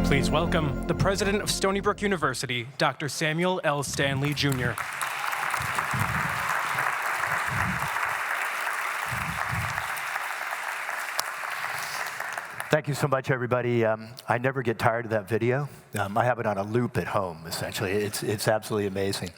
Please welcome the president of Stony Brook University, Dr. Samuel L. Stanley, Jr. Thank you so much, everybody. I never get tired of that video. I have it on a loop at home, essentially. It's absolutely amazing.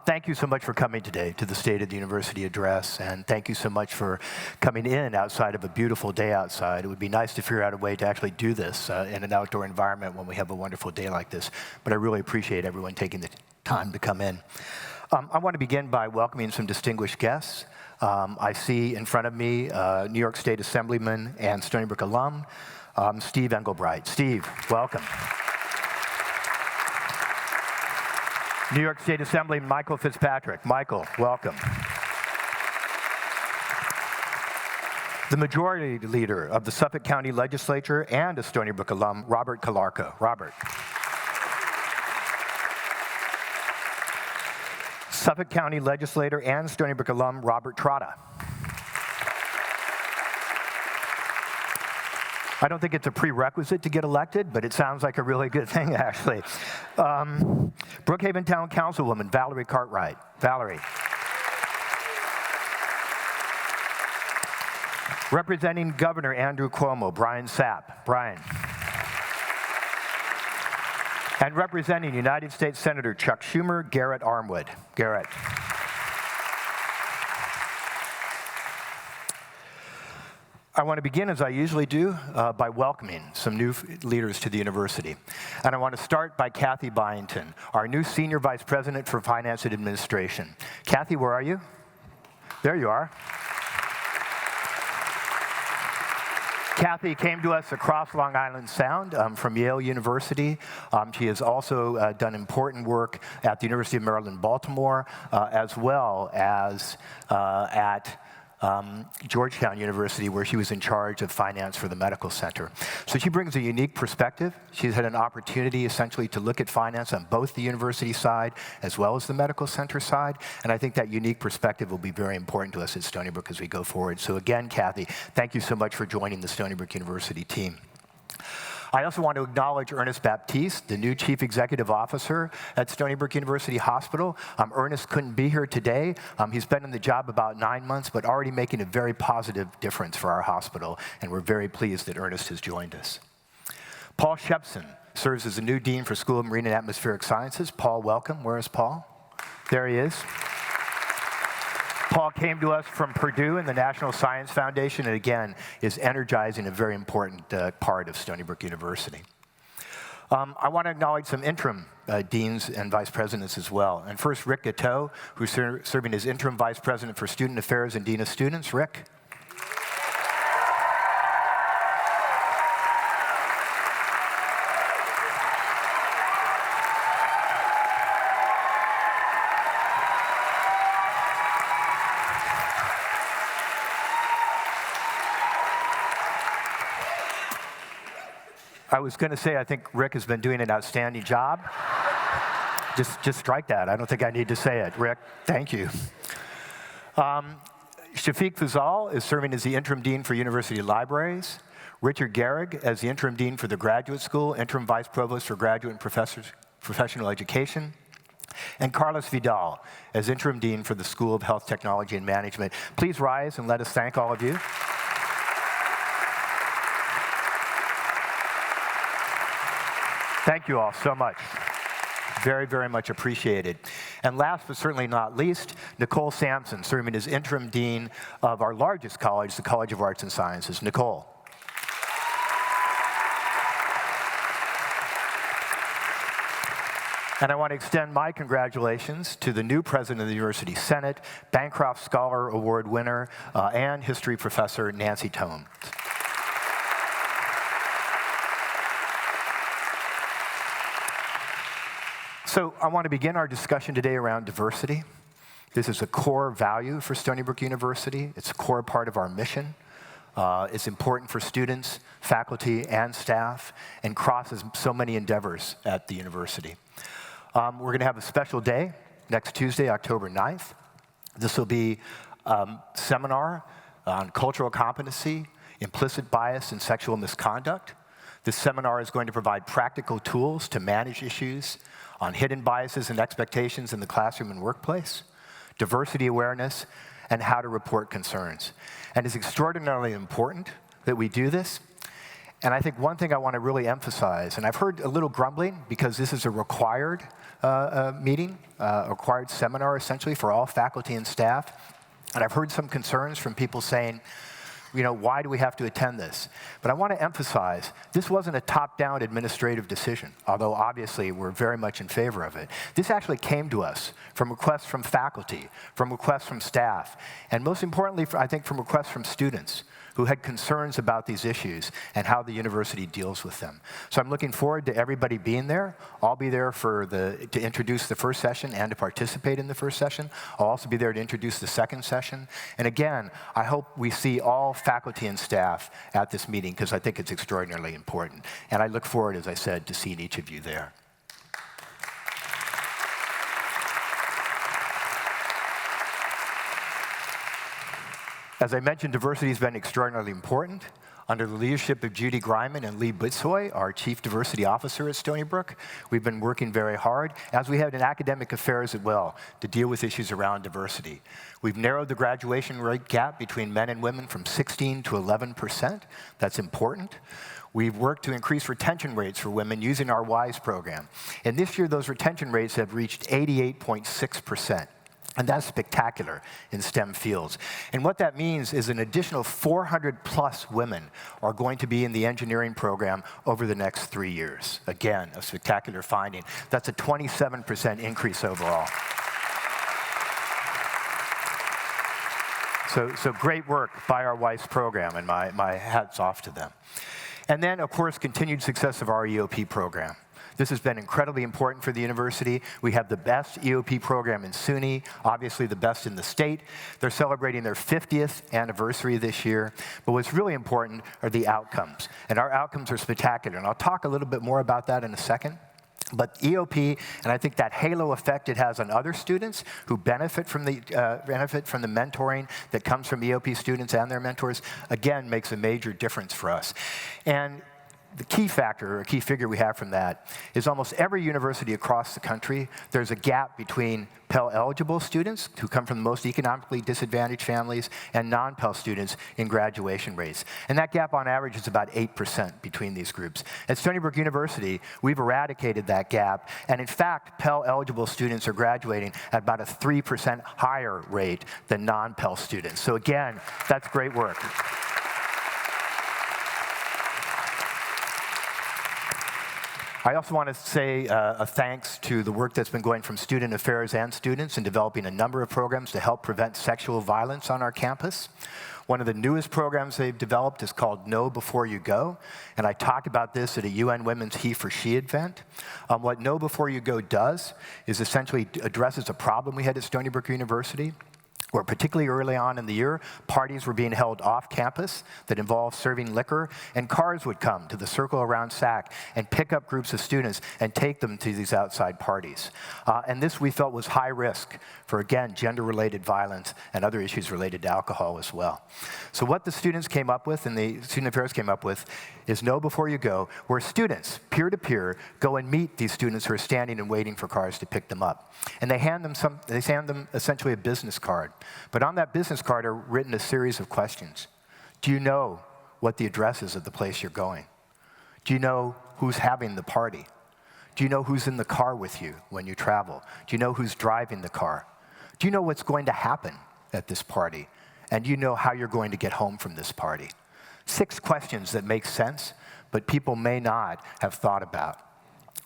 Thank you so much for coming today to the State of the University address, and thank you so much for coming in outside of a beautiful day outside. It would be nice to figure out a way to actually do this in an outdoor environment when we have a wonderful day like this, but I really appreciate everyone taking the time to come in. I want to begin by welcoming some distinguished guests. I see in front of me New York State Assemblyman and Stony Brook alum, Steve Engelbright. Steve, welcome. New York State Assemblyman Michael Fitzpatrick. Michael, welcome. The Majority Leader of the Suffolk County Legislature and a Stony Brook alum, Robert Calarco. Robert. Suffolk County Legislator and Stony Brook alum, Robert Trotta. I don't think it's a prerequisite to get elected, but it sounds like a really good thing, actually. Brookhaven Town Councilwoman, Valerie Cartwright. Valerie. Representing Governor Andrew Cuomo, Brian Sapp. Brian. And representing United States Senator Chuck Schumer, Garrett Armwood. Garrett. I want to begin, as I usually do, by welcoming some new leaders to the university. And I want to start by Kathy Byington, our new Senior Vice President for Finance and Administration. Kathy, where are you? There you are. Kathy came to us across Long Island Sound from Yale University. She has also done important work at the University of Maryland, Baltimore, as well as at Georgetown University, where she was in charge of finance for the medical center. So she brings a unique perspective. She's had an opportunity essentially to look at finance on both the university side as well as the medical center side, and I think that unique perspective will be very important to us at Stony Brook as we go forward. So again, Kathy, thank you so much for joining the Stony Brook University team. I also want to acknowledge Ernest Baptiste, the new Chief Executive Officer at Stony Brook University Hospital. Ernest couldn't be here today. He's been in the job about 9 months, but already making a very positive difference for our hospital, and we're very pleased that Ernest has joined us. Paul Shepson serves as the new Dean for School of Marine and Atmospheric Sciences. Paul, welcome. Where is Paul? There he is. Paul came to us from Purdue and the National Science Foundation, and again, is energizing a very important part of Stony Brook University. I want to acknowledge some interim deans and vice presidents as well. And first, Rick Gatteau, who's serving as interim vice president for student affairs and dean of students. Rick. I was going to say, I think Rick has been doing an outstanding job. Just strike that. I don't think I need to say it. Rick, thank you. Shafiq Fazal is serving as the interim dean for university libraries. Richard Garrig as the interim dean for the graduate school, interim vice provost for graduate and professional education. And Carlos Vidal as interim dean for the School of Health Technology and Management. Please rise and let us thank all of you. Thank you all so much. Very, very much appreciated. And last but certainly not least, Nicole Sampson, serving as interim dean of our largest college, the College of Arts and Sciences. Nicole. And I want to extend my congratulations to the new president of the University Senate, Bancroft Scholar Award winner, and history professor Nancy Tome. So I want to begin our discussion today around diversity. This is a core value for Stony Brook University. It's a core part of our mission. It's important for students, faculty, and staff, and crosses so many endeavors at the university. We're going to have a special day next Tuesday, October 9th. This will be a seminar on cultural competency, implicit bias, and sexual misconduct. This seminar is going to provide practical tools to manage issues on hidden biases and expectations in the classroom and workplace, diversity awareness, and how to report concerns. And it's extraordinarily important that we do this. And I think one thing I want to really emphasize, and I've heard a little grumbling because this is a required meeting, a required seminar essentially for all faculty and staff. And I've heard some concerns from people saying, you know, why do we have to attend this? But I want to emphasize, this wasn't a top-down administrative decision, although obviously we're very much in favor of it. This actually came to us from requests from faculty, from requests from staff, and most importantly, I think from requests from students who had concerns about these issues and how the university deals with them. So I'm looking forward to everybody being there. I'll be there to introduce the first session and to participate in the first session. I'll also be there to introduce the second session. And again, I hope we see all faculty and staff at this meeting because I think it's extraordinarily important. And I look forward, as I said, to seeing each of you there. As I mentioned, diversity has been extraordinarily important. Under the leadership of Judy Greiman and Lee Bitsoy, our Chief Diversity Officer at Stony Brook, we've been working very hard, as we have in academic affairs as well, to deal with issues around diversity. We've narrowed the graduation rate gap between men and women from 16 to 11%. That's important. We've worked to increase retention rates for women using our WISE program. And this year, those retention rates have reached 88.6%. And that's spectacular in STEM fields. And what that means is an additional 400 plus women are going to be in the engineering program over the next 3 years. Again, a spectacular finding. That's a 27% increase overall. So great work by our WISE program, and my hat's off to them. And then, of course, continued success of our EOP program. This has been incredibly important for the university. We have the best EOP program in SUNY, obviously the best in the state. They're celebrating their 50th anniversary this year. But what's really important are the outcomes. And our outcomes are spectacular. And I'll talk a little bit more about that in a second. But EOP, and I think that halo effect it has on other students who benefit from the mentoring that comes from EOP students and their mentors, again, makes a major difference for us. And the key factor, or key figure we have from that, is almost every university across the country, there's a gap between Pell-eligible students, who come from the most economically disadvantaged families, and non-Pell students in graduation rates. And that gap, on average, is about 8% between these groups. At Stony Brook University, we've eradicated that gap, and in fact, Pell-eligible students are graduating at about a 3% higher rate than non-Pell students. So again, that's great work. I also want to say a thanks to the work that's been going from student affairs and students in developing a number of programs to help prevent sexual violence on our campus. One of the newest programs they've developed is called Know Before You Go, and I talked about this at a UN Women's He for She event. What Know Before You Go does is essentially addresses a problem we had at Stony Brook University, where particularly early on in the year, parties were being held off campus that involved serving liquor, and cars would come to the circle around SAC and pick up groups of students and take them to these outside parties. And this we felt was high risk for, again, gender-related violence and other issues related to alcohol as well. So what the students came up with and the student affairs came up with is Know Before You Go, where students, peer-to-peer, go and meet these students who are standing and waiting for cars to pick them up. And they hand them essentially a business card. But on that business card are written a series of questions. Do you know what the address is of the place you're going? Do you know who's having the party? Do you know who's in the car with you when you travel? Do you know who's driving the car? Do you know what's going to happen at this party? And do you know how you're going to get home from this party? 6 questions that make sense, but people may not have thought about.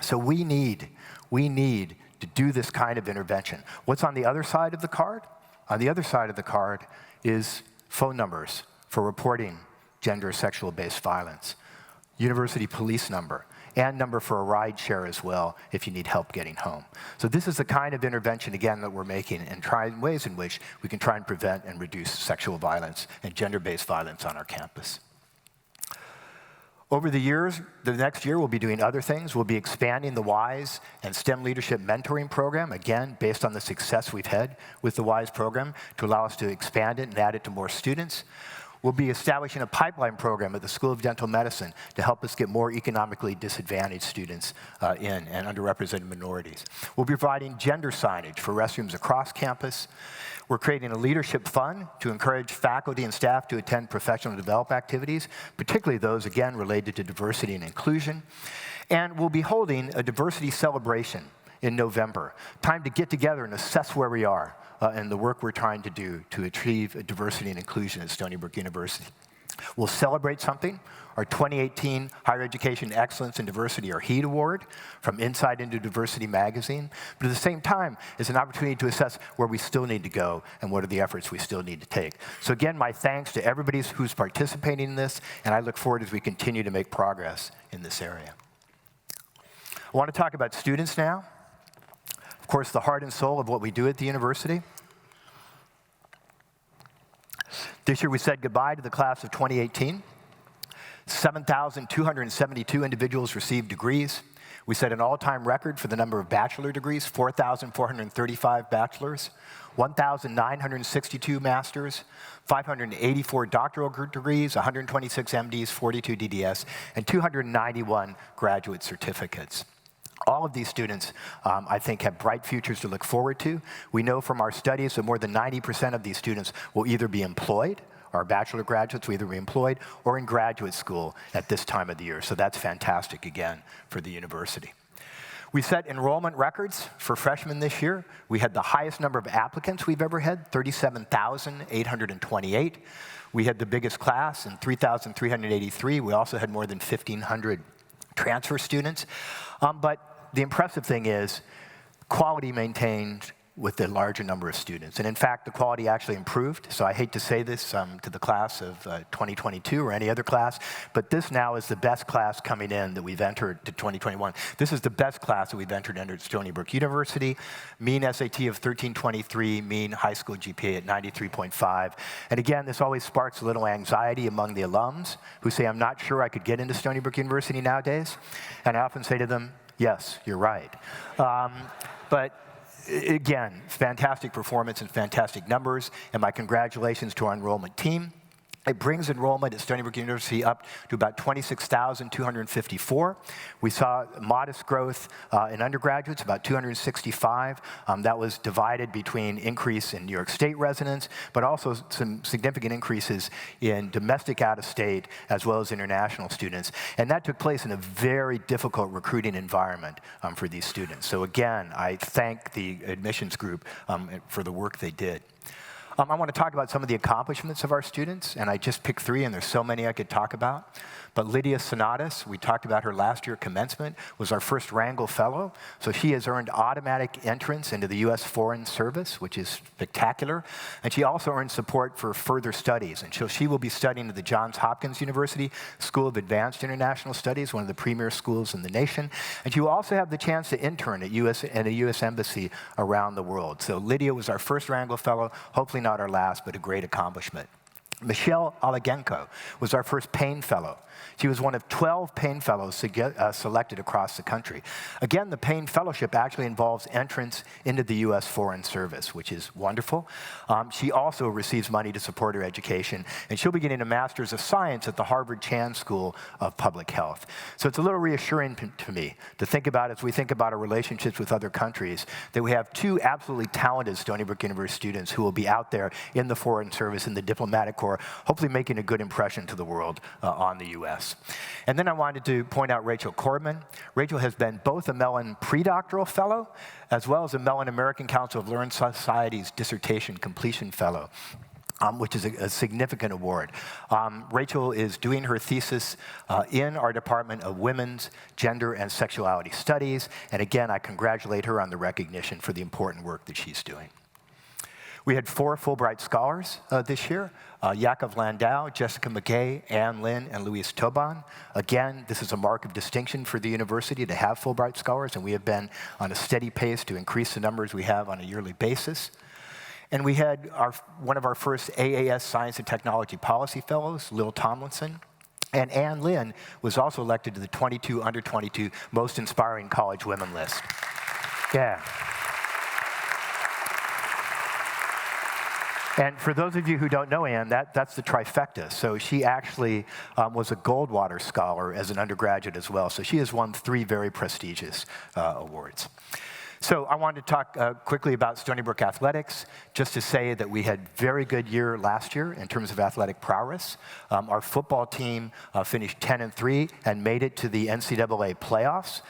So we need to do this kind of intervention. What's on the other side of the card? On the other side of the card is phone numbers for reporting gender or sexual-based violence, university police number, and number for a ride share as well if you need help getting home. So this is the kind of intervention, again, that we're making and trying ways in which we can try and prevent and reduce sexual violence and gender-based violence on our campus. Over the years, the next year, we'll be doing other things. We'll be expanding the WISE and STEM Leadership Mentoring Program, again, based on the success we've had with the WISE program, to allow us to expand it and add it to more students. We'll be establishing a pipeline program at the School of Dental Medicine to help us get more economically disadvantaged students in and underrepresented minorities. We'll be providing gender signage for restrooms across campus. We're creating a leadership fund to encourage faculty and staff to attend professional development activities, particularly those, again, related to diversity and inclusion. And we'll be holding a diversity celebration in November. Time to get together and assess where we are and the work we're trying to do to achieve diversity and inclusion at Stony Brook University. We'll celebrate something, our 2018 Higher Education Excellence in Diversity, or HEAT Award, from Insight into Diversity magazine. But at the same time, it's an opportunity to assess where we still need to go and what are the efforts we still need to take. So again, my thanks to everybody who's participating in this, and I look forward as we continue to make progress in this area. I want to talk about students now. Of course, the heart and soul of what we do at the university. This year we said goodbye to the class of 2018. 7,272 individuals received degrees. We set an all-time record for the number of bachelor degrees, 4,435 bachelors, 1,962 masters, 584 doctoral degrees, 126 MDs, 42 DDS, and 291 graduate certificates. All of these students, I think, have bright futures to look forward to. We know from our studies that more than 90% of these students will either be employed, our bachelor graduates will either be employed or in graduate school at this time of the year. So that's fantastic, again, for the university. We set enrollment records for freshmen this year. We had the highest number of applicants we've ever had, 37,828. We had the biggest class in 3,383. We also had more than 1,500 transfer students. But the impressive thing is quality maintained with the larger number of students. And in fact, the quality actually improved. So I hate to say this to the class of 2022 or any other class, but this now is the best class coming in that we've entered to 2021. This is the best class that we've entered at Stony Brook University. Mean SAT of 1323, mean high school GPA at 93.5. And again, this always sparks a little anxiety among the alums who say, I'm not sure I could get into Stony Brook University nowadays. And I often say to them, yes, you're right. But again, fantastic performance and fantastic numbers, and my congratulations to our enrollment team. It brings enrollment at Stony Brook University up to about 26,254. We saw modest growth in undergraduates, about 265. That was divided between increase in New York State residents, but also some significant increases in domestic out-of-state as well as international students. And that took place in a very difficult recruiting environment for these students. So again, I thank the admissions group for the work they did. I want to talk about some of the accomplishments of our students, and I just picked 3, and there's so many I could talk about. But Lydia Sonatas, we talked about her last year at commencement, was our first Wrangell Fellow. So she has earned automatic entrance into the U.S. Foreign Service, which is spectacular. And she also earned support for further studies. And so she will be studying at the Johns Hopkins University School of Advanced International Studies, one of the premier schools in the nation. And she will also have the chance to intern at a U.S. embassy around the world. So Lydia was our first Wrangell Fellow, hopefully not our last, but a great accomplishment. Michelle Olagenko was our first Payne Fellow. She was one of 12 Payne Fellows selected across the country. Again, the Payne Fellowship actually involves entrance into the U.S. Foreign Service, which is wonderful. She also receives money to support her education, and she'll be getting a Master's of Science at the Harvard Chan School of Public Health. So it's a little reassuring to me to think about, as we think about our relationships with other countries, that we have 2 absolutely talented Stony Brook University students who will be out there in the Foreign Service, in the diplomatic corps, hopefully making a good impression to the world on the U.S. And then I wanted to point out Rachel Corbin. Rachel has been both a Mellon Predoctoral Fellow as well as a Mellon American Council of Learned Societies Dissertation Completion Fellow, which is a significant award. Rachel is doing her thesis in our Department of Women's, Gender, and Sexuality Studies. And again, I congratulate her on the recognition for the important work that she's doing. We had 4 Fulbright Scholars this year, Yakov Landau, Jessica McGay, Ann Lynn, and Luis Toban. Again, this is a mark of distinction for the university to have Fulbright Scholars, and we have been on a steady pace to increase the numbers we have on a yearly basis. And we had one of our first AAS Science and Technology Policy Fellows, Lil Tomlinson. And Ann Lynn was also elected to the 22 under 22 Most Inspiring College Women list. Yeah. And for those of you who don't know Ann, that's the trifecta. So she actually was a Goldwater Scholar as an undergraduate as well. So she has won 3 very prestigious awards. So I wanted to talk quickly about Stony Brook athletics, just to say that we had very good year last year in terms of athletic prowess. Our football team finished 10-3 and made it to the NCAA playoffs,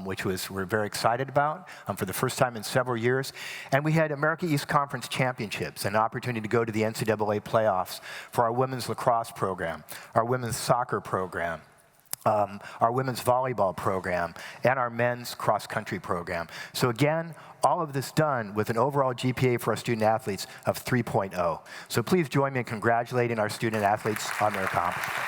which we're very excited about for the first time in several years. And we had America East Conference Championships, an opportunity to go to the NCAA playoffs for our women's lacrosse program, our women's soccer program, our women's volleyball program, and our men's cross-country program. So again, all of this done with an overall GPA for our student athletes of 3.0. So please join me in congratulating our student athletes on their accomplishments.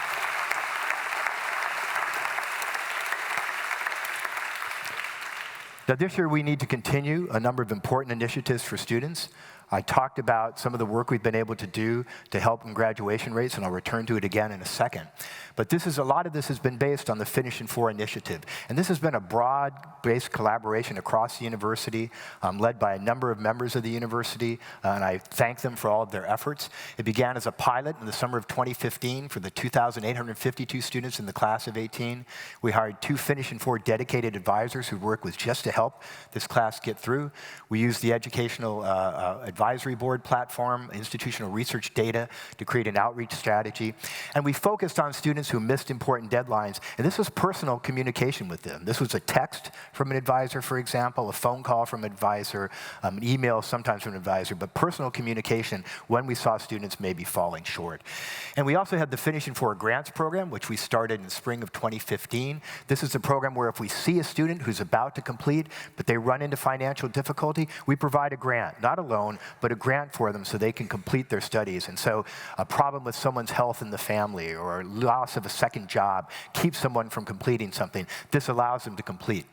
Now this year we need to continue a number of important initiatives for students. I talked about some of the work we've been able to do to help in graduation rates, and I'll return to it again in a second. But a lot of this has been based on the Finish in 4 initiative. And this has been a broad-based collaboration across the university, led by a number of members of the university, and I thank them for all of their efforts. It began as a pilot in the summer of 2015 for the 2,852 students in the class of 18. We hired 2 Finish in 4 dedicated advisors who work with just to help this class get through. We used the educational advisory board platform, institutional research data to create an outreach strategy. And we focused on students who missed important deadlines. And this was personal communication with them. This was a text from an advisor, for example, a phone call from an advisor, an email sometimes from an advisor, but personal communication when we saw students maybe falling short. And we also had the Finish in 4 Grants program, which we started in spring of 2015. This is a program where if we see a student who's about to complete, but they run into financial difficulty, we provide a grant, not a loan, but a grant for them so they can complete their studies. And so a problem with someone's health in the family or loss of a second job keeps someone from completing something. This allows them to complete.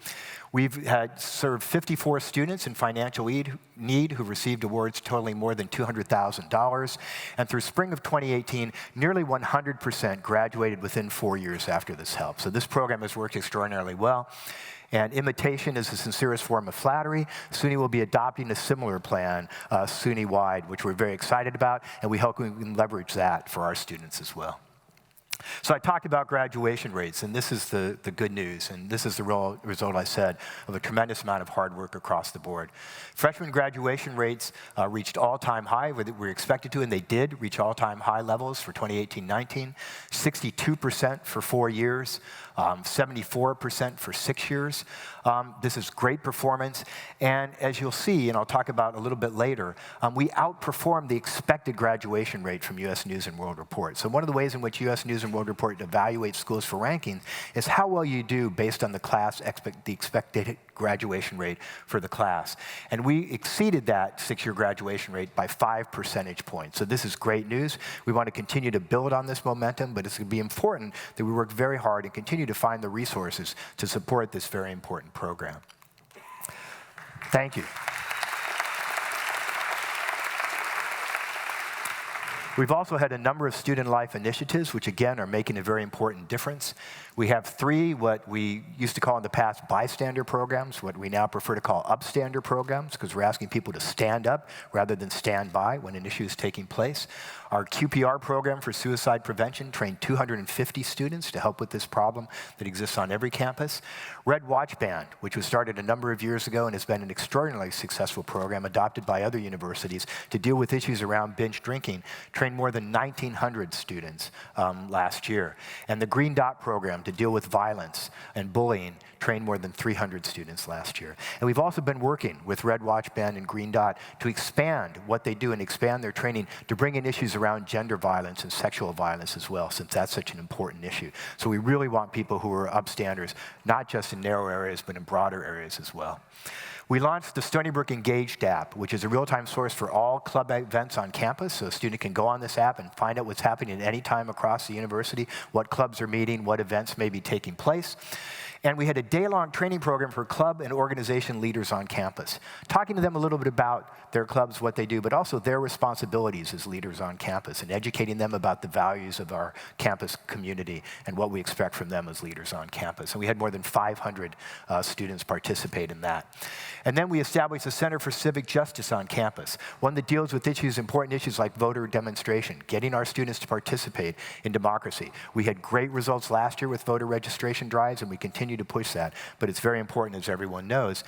We've served 54 students in financial need who received awards totaling more than $200,000. And through spring of 2018, nearly 100% graduated within 4 years after this help. So this program has worked extraordinarily well. And imitation is the sincerest form of flattery. SUNY will be adopting a similar plan SUNY-wide, which we're very excited about, and we hope we can leverage that for our students as well. So I talked about graduation rates, and this is the good news, and this is the real result, I said, of a tremendous amount of hard work across the board. Freshman graduation rates reached all-time high, we were expected to, and they did reach all-time high levels for 2018-19, 62% for 4 years, 74% for 6 years. This is great performance, and as you'll see, and I'll talk about a little bit later, we outperformed the expected graduation rate from U.S. News and World Report. So one of the ways in which U.S. News and World Report evaluates schools for rankings is how well you do based on the expected graduation rate for the class. And we exceeded that 6-year graduation rate by 5 percentage points. So this is great news. We want to continue to build on this momentum, but it's going to be important that we work very hard and continue to find the resources to support this very important program. Thank you. We've also had a number of student life initiatives, which again are making a very important difference. We have 3 what we used to call in the past bystander programs, what we now prefer to call upstander programs, because we're asking people to stand up rather than stand by when an issue is taking place. Our QPR program for suicide prevention trained 250 students to help with this problem that exists on every campus. Red Watch Band, which was started a number of years ago and has been an extraordinarily successful program adopted by other universities to deal with issues around binge drinking, trained more than 1,900 students last year. And the Green Dot program to deal with violence and bullying trained more than 300 students last year. And we've also been working with Red Watch Band and Green Dot to expand what they do and expand their training to bring in issues around gender violence and sexual violence as well, since that's such an important issue. So we really want people who are upstanders, not just in narrow areas, but in broader areas as well. We launched the Stony Brook Engaged app, which is a real-time source for all club events on campus, so a student can go on this app and find out what's happening at any time across the university, what clubs are meeting, what events may be taking place. And we had a day-long training program for club and organization leaders on campus, talking to them a little bit about their clubs, what they do, but also their responsibilities as leaders on campus, and educating them about the values of our campus community and what we expect from them as leaders on campus. And we had more than 500 students participate in that. And then we established a Center for Civic Justice on campus, one that deals with important issues like voter demonstration, getting our students to participate in democracy. We had great results last year with voter registration drives, and we continue to push that, but it's very important, as everyone knows.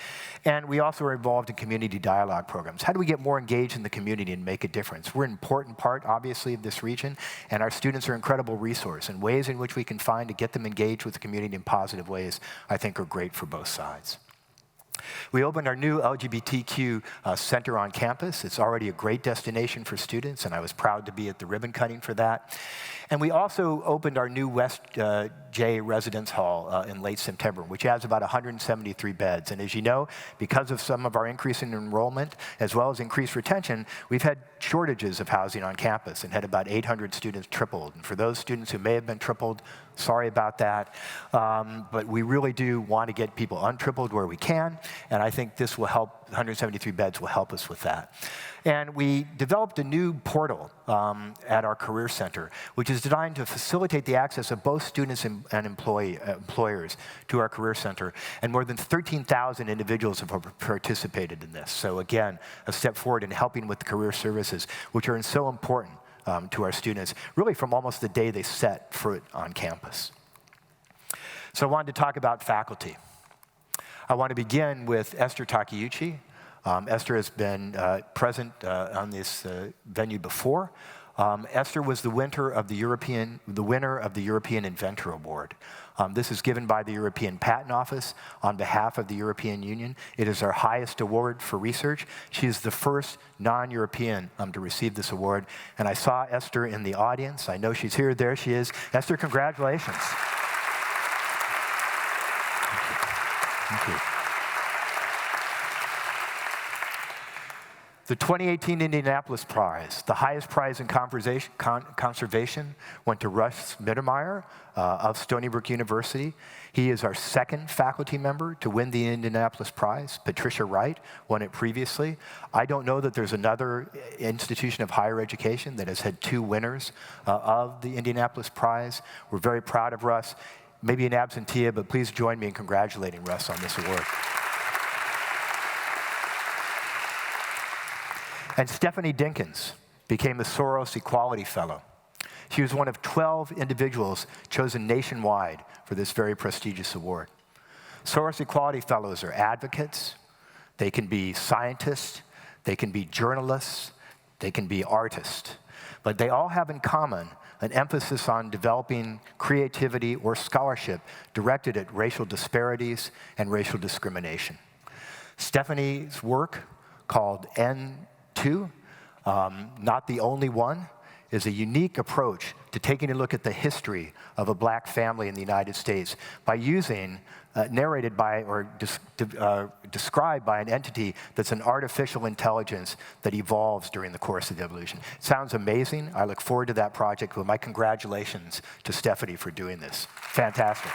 And we also are involved in community dialogue programs. How do we get more engaged in the community and make a difference? We're an important part, obviously, of this region, and our students are an incredible resource, and ways in which we can find to get them engaged with the community in positive ways, I think, are great for both sides. We opened our new LGBTQ center on campus. It's already a great destination for students, and I was proud to be at the ribbon cutting for that. And we also opened our new West J Residence Hall in late September, which has about 173 beds. And as you know, because of some of our increase in enrollment, as well as increased retention, we've had shortages of housing on campus and had about 800 students tripled. And for those students who may have been tripled, sorry about that. But we really do want to get people untripled where we can, and I think this will help. 173 beds will help us with that. And we developed a new portal at our Career Center, which is designed to facilitate the access of both students and employers to our Career Center. And more than 13,000 individuals have participated in this. So again, a step forward in helping with the career services, which are so important to our students, really from almost the day they set foot on campus. So I wanted to talk about faculty. I want to begin with Esther Takeuchi. Esther has been present on this venue before. Esther was the winner of the European Inventor Award. This is given by the European Patent Office on behalf of the European Union. It is our highest award for research. She is the first non-European to receive this award. And I saw Esther in the audience. I know she's here. There she is. Esther, congratulations. Thank you. The 2018 Indianapolis Prize, the highest prize in conservation, went to Russ Mittermeier of Stony Brook University. He is our second faculty member to win the Indianapolis Prize. Patricia Wright won it previously. I don't know that there's another institution of higher education that has had two winners of the Indianapolis Prize. We're very proud of Russ. Maybe an absentia, but please join me in congratulating Russ on this award. And Stephanie Dinkins became the Soros Equality Fellow. She was one of 12 individuals chosen nationwide for this very prestigious award. Soros Equality Fellows are advocates, they can be scientists, they can be journalists, they can be artists, but they all have in common an emphasis on developing creativity or scholarship directed at racial disparities and racial discrimination. Stephanie's work, called N2, Not the Only One, is a unique approach to taking a look at the history of a black family in the United States by using, narrated by or described by an entity that's an artificial intelligence that evolves during the course of evolution. It sounds amazing. I look forward to that project. Well, my congratulations to Stephanie for doing this. Fantastic.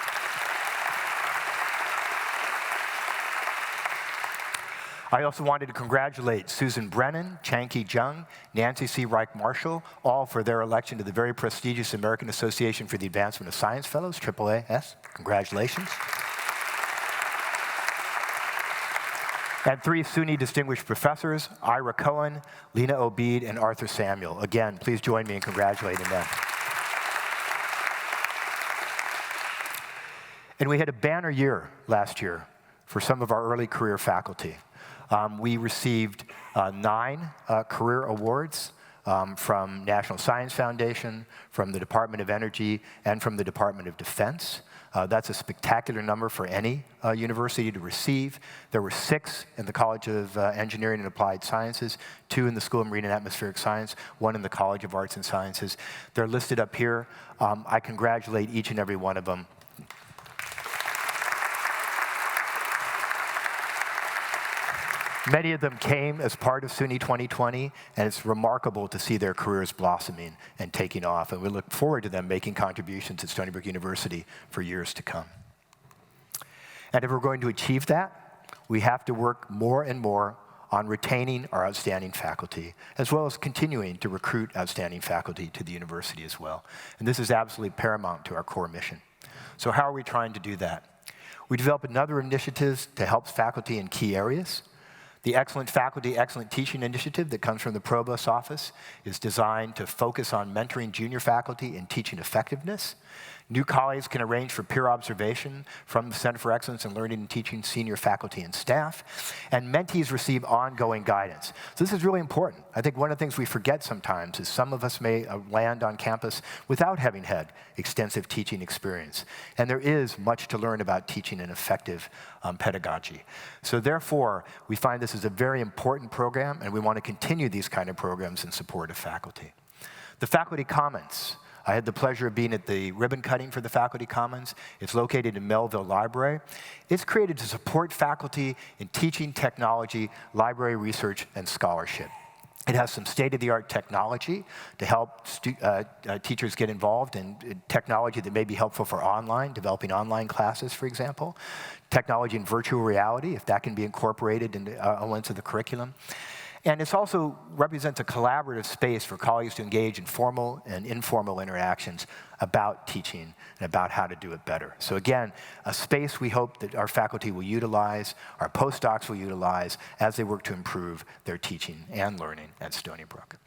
I also wanted to congratulate Susan Brennan, Chanki Jung, Nancy C. Reich Marshall, all for their election to the very prestigious American Association for the Advancement of Science Fellows, AAAS. Congratulations. And 3 SUNY Distinguished Professors, Ira Cohen, Lena Obeid, and Arthur Samuel. Again, please join me in congratulating them. And we had a banner year last year for some of our early career faculty. We received 9 career awards from National Science Foundation, from the Department of Energy, and from the Department of Defense. That's a spectacular number for any university to receive. There were 6 in the College of Engineering and Applied Sciences, 2 in the School of Marine and Atmospheric Science, 1 in the College of Arts and Sciences. They're listed up here. I congratulate each and every one of them. Many of them came as part of SUNY 2020, and it's remarkable to see their careers blossoming and taking off. And we look forward to them making contributions at Stony Brook University for years to come. And if we're going to achieve that, we have to work more and more on retaining our outstanding faculty, as well as continuing to recruit outstanding faculty to the university as well. And this is absolutely paramount to our core mission. So how are we trying to do that? We develop another initiatives to help faculty in key areas. The Excellent Faculty, Excellent Teaching initiative that comes from the Provost's office is designed to focus on mentoring junior faculty in teaching effectiveness. New colleagues can arrange for peer observation from the Center for Excellence in Learning and Teaching senior faculty and staff. And mentees receive ongoing guidance. So this is really important. I think one of the things we forget sometimes is some of us may land on campus without having had extensive teaching experience. And there is much to learn about teaching and effective pedagogy. So therefore, we find this is a very important program, and we want to continue these kind of programs in support of faculty. The Faculty Commons. I had the pleasure of being at the ribbon cutting for the Faculty Commons. It's located in Melville Library. It's created to support faculty in teaching, technology, library research, and scholarship. It has some state-of-the-art technology to help teachers get involved in technology that may be helpful for developing online classes, for example. Technology in virtual reality, if that can be incorporated into elements of the curriculum. And it also represents a collaborative space for colleagues to engage in formal and informal interactions about teaching and about how to do it better. So again, a space we hope that our faculty will utilize, our postdocs will utilize as they work to improve their teaching and learning at Stony Brook.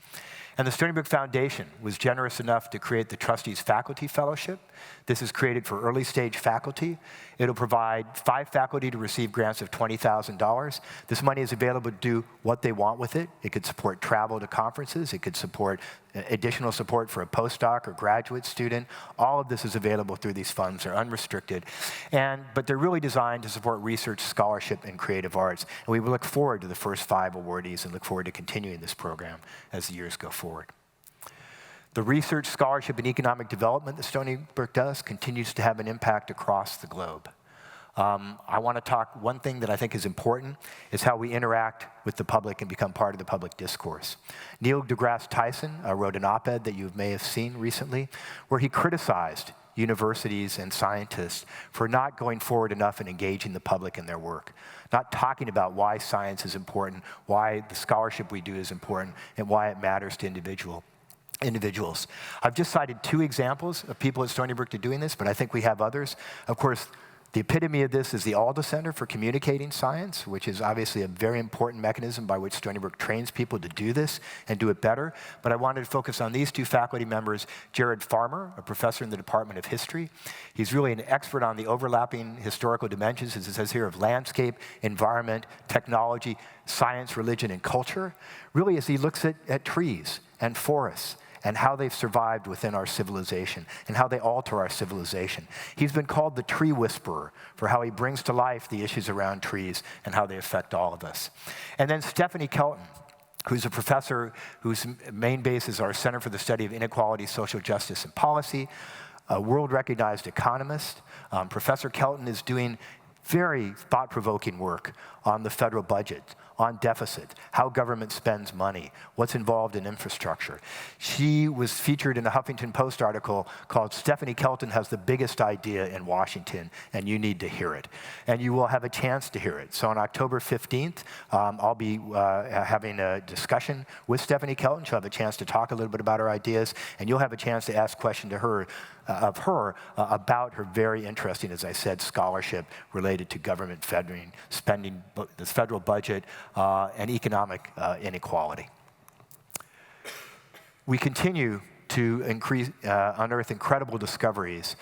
And the Stony Brook Foundation was generous enough to create the Trustees Faculty Fellowship. This is created for early stage faculty. It'll provide 5 faculty to receive grants of $20,000. This money is available to do what they want with it. It could support travel to conferences. It could support additional support for a postdoc or graduate student. All of this is available through these funds. They're unrestricted. But they're really designed to support research, scholarship, and creative arts. And we look forward to the first 5 awardees and look forward to continuing this program as the years go forward. The research, scholarship, and economic development that Stony Brook does continues to have an impact across the globe. I want to talk, one thing that I think is important is how we interact with the public and become part of the public discourse. Neil deGrasse Tyson wrote an op-ed that you may have seen recently where he criticized universities and scientists for not going forward enough and engaging the public in their work, not talking about why science is important, why the scholarship we do is important, and why it matters to individuals. I've just cited 2 examples of people at Stony Brook doing this, but I think we have others. Of course, the epitome of this is the Alda Center for Communicating Science, which is obviously a very important mechanism by which Stony Brook trains people to do this and do it better. But I wanted to focus on these 2 faculty members, Jared Farmer, a professor in the Department of History. He's really an expert on the overlapping historical dimensions, as it says here, of landscape, environment, technology, science, religion, and culture, really as he looks at trees and forests and how they've survived within our civilization and how they alter our civilization. He's been called the tree whisperer for how he brings to life the issues around trees and how they affect all of us. And then Stephanie Kelton, who's a professor whose main base is our Center for the Study of Inequality, Social Justice, and Policy, a world-recognized economist. Professor Kelton is doing very thought-provoking work on the federal budget, on deficit, how government spends money, what's involved in infrastructure. She was featured in a Huffington Post article called "Stephanie Kelton Has the Biggest Idea in Washington, and You Need to Hear It." And you will have a chance to hear it. So on October 15th, I'll be having a discussion with Stephanie Kelton. She'll have a chance to talk a little bit about her ideas, and you'll have a chance to ask questions to her about her very interesting, as I said, scholarship related to government spending, the federal budget, and economic inequality. We continue to unearth incredible discoveries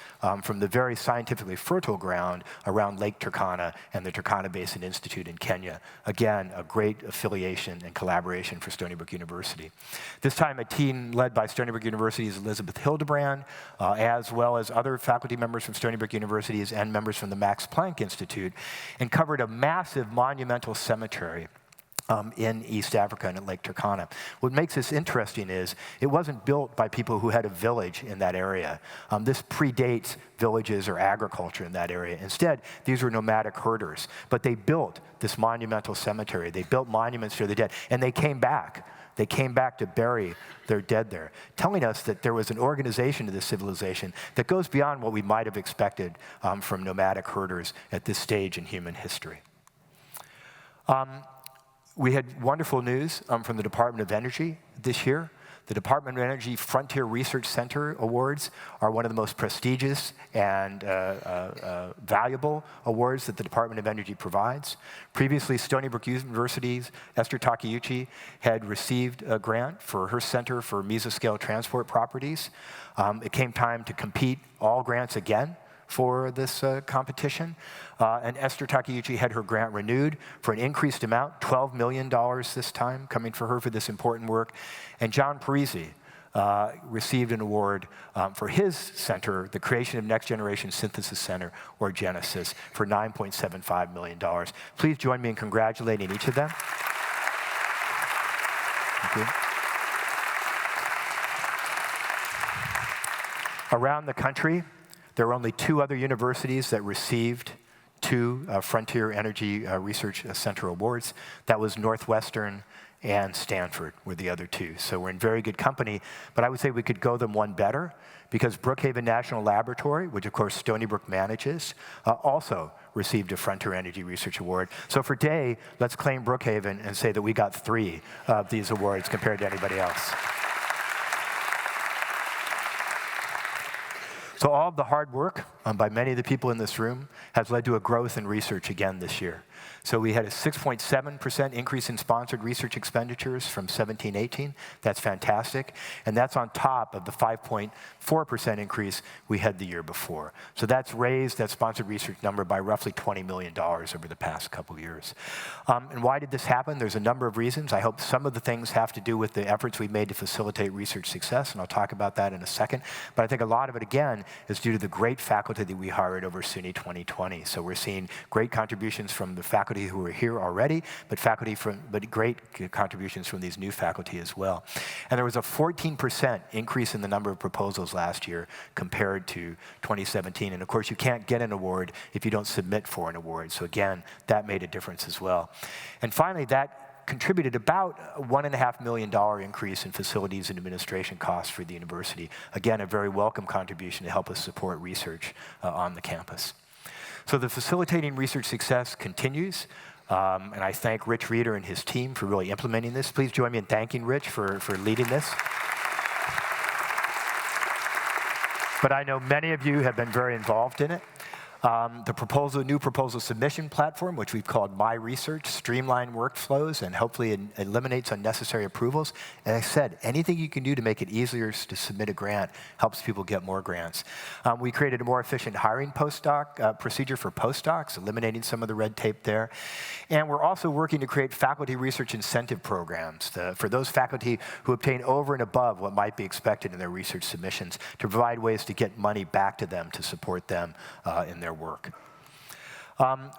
from the very scientifically fertile ground around Lake Turkana and the Turkana Basin Institute in Kenya. Again, a great affiliation and collaboration for Stony Brook University. This time, a team led by Stony Brook University's Elizabeth Hildebrand, as well as other faculty members from Stony Brook Universities and members from the Max Planck Institute, uncovered a massive monumental cemetery in East Africa and at Lake Turkana. What makes this interesting is it wasn't built by people who had a village in that area. This predates villages or agriculture in that area. Instead, these were nomadic herders, but they built this monumental cemetery. They built monuments to the dead, and they came back They came back to bury their dead there, telling us that there was an organization to this civilization that goes beyond what we might have expected from nomadic herders at this stage in human history. We had wonderful news from the Department of Energy this year. The Department of Energy Frontier Research Center Awards are one of the most prestigious and valuable awards that the Department of Energy provides. Previously, Stony Brook University's Esther Takeuchi had received a grant for her Center for Mesoscale Transport Properties. It came time to compete all grants again for this competition. And Esther Takeuchi had her grant renewed for an increased amount, $12 million this time, coming for her for this important work. And John Parisi received an award for his center, the Creation of Next Generation Synthesis Center, or Genesis, for $9.75 million. Please join me in congratulating each of them. Thank you. Around the country, there were only 2 other universities that received 2 Frontier Energy Research Center awards. That was Northwestern and Stanford were the other 2. So we're in very good company, but I would say we could go them one better because Brookhaven National Laboratory, which of course Stony Brook manages, also received a Frontier Energy Research Award. So for today, let's claim Brookhaven and say that we got 3 of these awards compared to anybody else. So all of the hard work by many of the people in this room has led to a growth in research again this year. So we had a 6.7% increase in sponsored research expenditures from 17-18. That's fantastic. And that's on top of the 5.4% increase we had the year before. So that's raised that sponsored research number by roughly $20 million over the past couple years. And why did this happen? There's a number of reasons. I hope some of the things have to do with the efforts we've made to facilitate research success, and I'll talk about that in a second. But I think a lot of it, again, is due to the great faculty that we hired over SUNY 2020. So we're seeing great contributions from the faculty who are here already, but great contributions from these new faculty as well. And there was a 14% increase in the number of proposals last year compared to 2017. And of course, you can't get an award if you don't submit for an award. So again, that made a difference as well. And finally, that contributed about a $1.5 million increase in facilities and administration costs for the university. Again, a very welcome contribution to help us support research on the campus. So the facilitating research success continues, and I thank Rich Reeder and his team for really implementing this. Please join me in thanking Rich for leading this. But I know many of you have been very involved in it. The new proposal submission platform, which we've called My Research, streamline workflows and hopefully eliminates unnecessary approvals. And I said, anything you can do to make it easier to submit a grant helps people get more grants. We created a more efficient hiring postdoc procedure for postdocs, eliminating some of the red tape there. And we're also working to create faculty research incentive programs for those faculty who obtain over and above what might be expected in their research submissions to provide ways to get money back to them to support them in their work.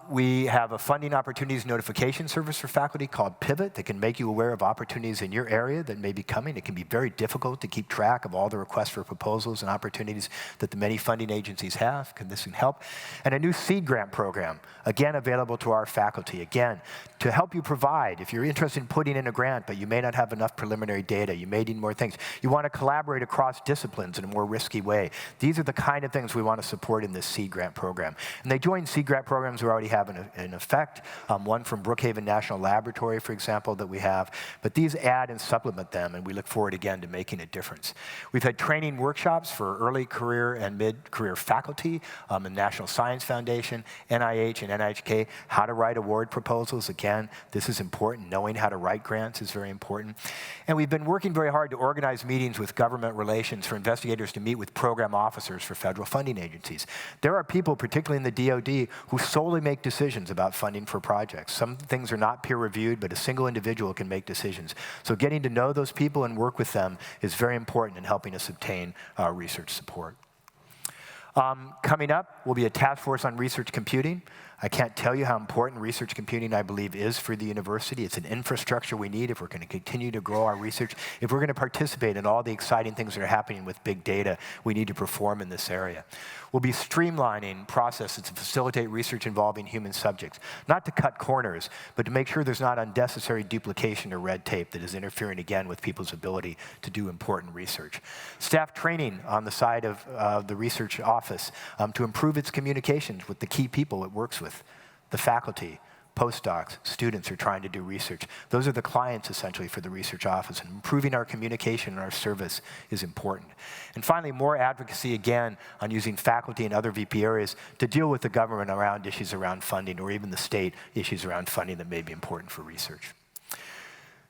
We have a funding opportunities notification service for faculty called Pivot that can make you aware of opportunities in your area that may be coming. It can be very difficult to keep track of all the requests for proposals and opportunities that the many funding agencies have. This can help. And a new seed grant program, again, available to our faculty. Again, to help you provide, if you're interested in putting in a grant, but you may not have enough preliminary data, you may need more things, you want to collaborate across disciplines in a more risky way. These are the kind of things we want to support in this seed grant program. And they join seed grant programs we already have in effect, one from Brookhaven National Laboratory, for example, that we have. But these add and supplement them, and we look forward, again, to making a difference. We've had training workshops for early career and mid-career faculty, the National Science Foundation, NIH, and NIHK, how to write award proposals. Again, this is important. Knowing how to write grants is very important. And we've been working very hard to organize meetings with government relations for investigators to meet with program officers for federal funding agencies. There are people, particularly in the DoD, who solely make decisions about funding for projects. Some things are not peer-reviewed, but a single individual can make decisions. So getting to know those people and work with them is very important in helping us obtain research support. Coming up will be a task force on research computing. I can't tell you how important research computing, I believe, is for the university. It's an infrastructure we need if we're going to continue to grow our research. If we're going to participate in all the exciting things that are happening with big data, we need to perform in this area. We'll be streamlining processes to facilitate research involving human subjects, not to cut corners, but to make sure there's not unnecessary duplication or red tape that is interfering again with people's ability to do important research. Staff training on the side of the research office to improve its communications with the key people it works with, the faculty, postdocs, students who are trying to do research. Those are the clients, essentially, for the research office, and improving our communication and our service is important. And finally, more advocacy, again, on using faculty and other VP areas to deal with the government around issues around funding, or even the state issues around funding that may be important for research.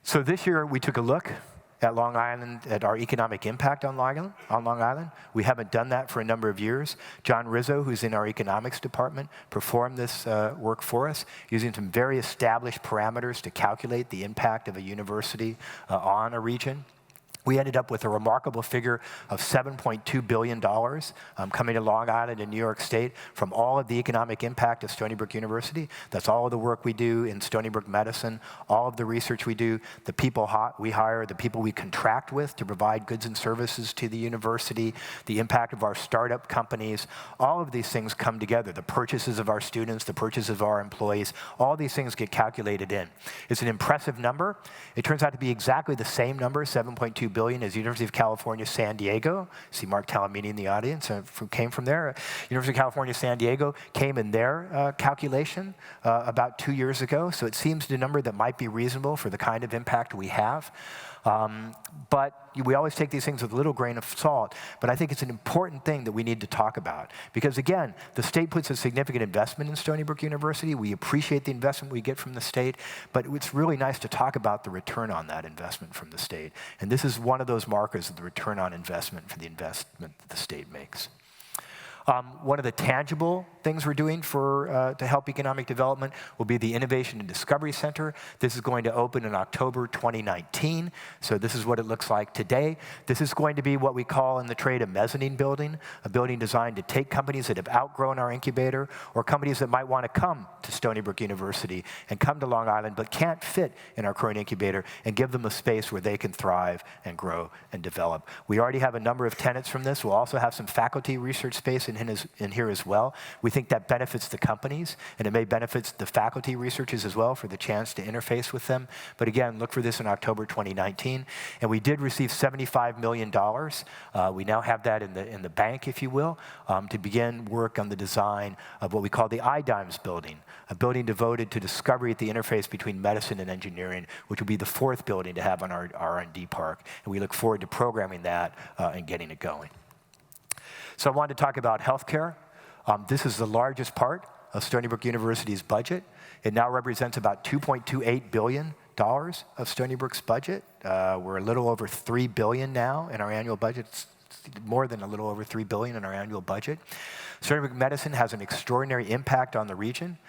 So this year, we took a look at Long Island, at our economic impact on Long Island. We haven't done that for a number of years. John Rizzo, who's in our economics department, performed this work for us using some very established parameters to calculate the impact of a university on a region. We ended up with a remarkable figure of $7.2 billion coming to Long Island and New York State from all of the economic impact of Stony Brook University. That's all of the work we do in Stony Brook Medicine, all of the research we do, the people we hire, the people we contract with to provide goods and services to the university, the impact of our startup companies. All of these things come together. The purchases of our students, the purchases of our employees, all these things get calculated in. It's an impressive number. It turns out to be exactly the same number, $7.2 billion, as University of California, San Diego. See Mark Talamini in the audience, came from there. University of California, San Diego came in their calculation about 2 years ago. So it seems a number that might be reasonable for the kind of impact we have. But we always take these things with a little grain of salt, but I think it's an important thing that we need to talk about. Because again, the state puts a significant investment in Stony Brook University. We appreciate the investment we get from the state, but it's really nice to talk about the return on that investment from the state. And this is one of those markers of the return on investment for the investment that the state makes. One of the tangible things we're doing to help economic development will be the Innovation and Discovery Center. This is going to open in October 2019. So this is what it looks like today. This is going to be what we call in the trade a mezzanine building, a building designed to take companies that have outgrown our incubator or companies that might want to come to Stony Brook University and come to Long Island but can't fit in our current incubator, and give them a space where they can thrive and grow and develop. We already have a number of tenants from this. We'll also have some faculty research space in here as well. We think that benefits the companies, and it may benefit the faculty researchers as well for the chance to interface with them. But again, look for this in October 2019. And we did receive $75 million. We now have that in the bank, if you will, to begin work on the design of what we call the iDimes building, a building devoted to discovery at the interface between medicine and engineering, which will be the fourth building to have on our R&D park. And we look forward to programming that and getting it going. So I wanted to talk about healthcare. This is the largest part of Stony Brook University's budget. It now represents about $2.28 billion of Stony Brook's budget. We're a little over $3 billion now in our annual budget. It's more than a little over $3 billion in our annual budget. Stony Brook Medicine has an extraordinary impact on the region.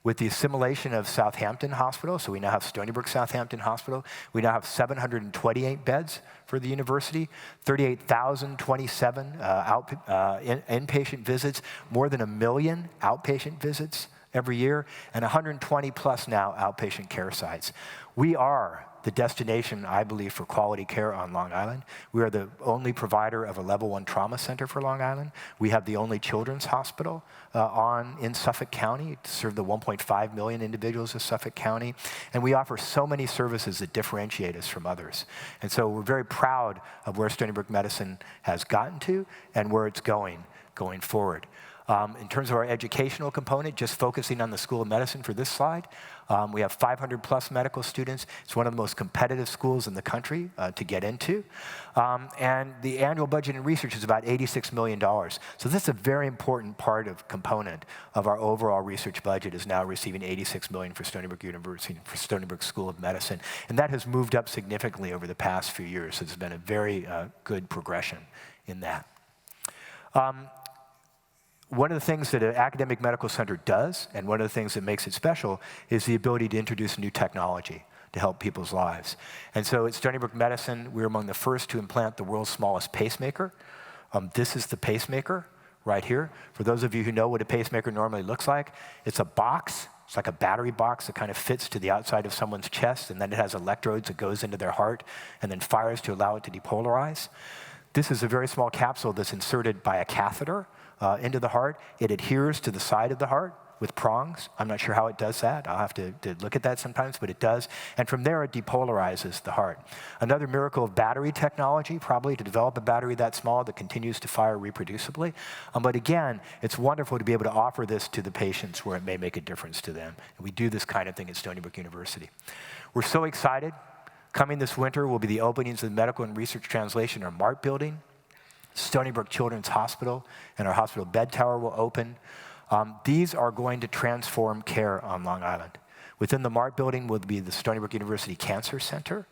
With the assimilation of Southampton Hospital, so we now have Stony Brook Southampton Hospital. We now have 728 beds for the university, 38,027 inpatient visits, more than 1 million outpatient visits every year, and 120 plus now outpatient care sites. We are the destination, I believe, for quality care on Long Island. We are the only provider of a level 1 trauma center for Long Island. We have the only children's hospital in Suffolk County to serve the 1.5 million individuals of Suffolk County. And we offer so many services that differentiate us from others. And so we're very proud of where Stony Brook Medicine has gotten to and where it's going forward. In terms of our educational component, just focusing on the School of Medicine for this slide, we have 500 plus medical students. It's one of the most competitive schools in the country to get into. And the annual budget in research is about $86 million. So this is a very important component of our overall research budget, is now receiving $86 million for Stony Brook University, for Stony Brook School of Medicine. And that has moved up significantly over the past few years. So there's been a very good progression in that. One of the things that an academic medical center does, and one of the things that makes it special, is the ability to introduce new technology to help people's lives. And so at Stony Brook Medicine, we were among the first to implant the world's smallest pacemaker. This is the pacemaker right here. For those of you who know what a pacemaker normally looks like, it's a box. It's like a battery box that kind of fits to the outside of someone's chest, and then it has electrodes that goes into their heart and then fires to allow it to depolarize. This is a very small capsule that's inserted by a catheter into the heart. It adheres to the side of the heart with prongs. I'm not sure how it does that. I'll have to look at that sometimes, but it does. And from there, it depolarizes the heart. Another miracle of battery technology, probably, to develop a battery that small that continues to fire reproducibly. But again, it's wonderful to be able to offer this to the patients where it may make a difference to them. And we do this kind of thing at Stony Brook University. We're so excited. Coming this winter will be the openings of the Medical and Research Translation, or MART building. Stony Brook Children's Hospital and our hospital bed tower will open. These are going to transform care on Long Island. Within the MART building will be the Stony Brook University Cancer Center.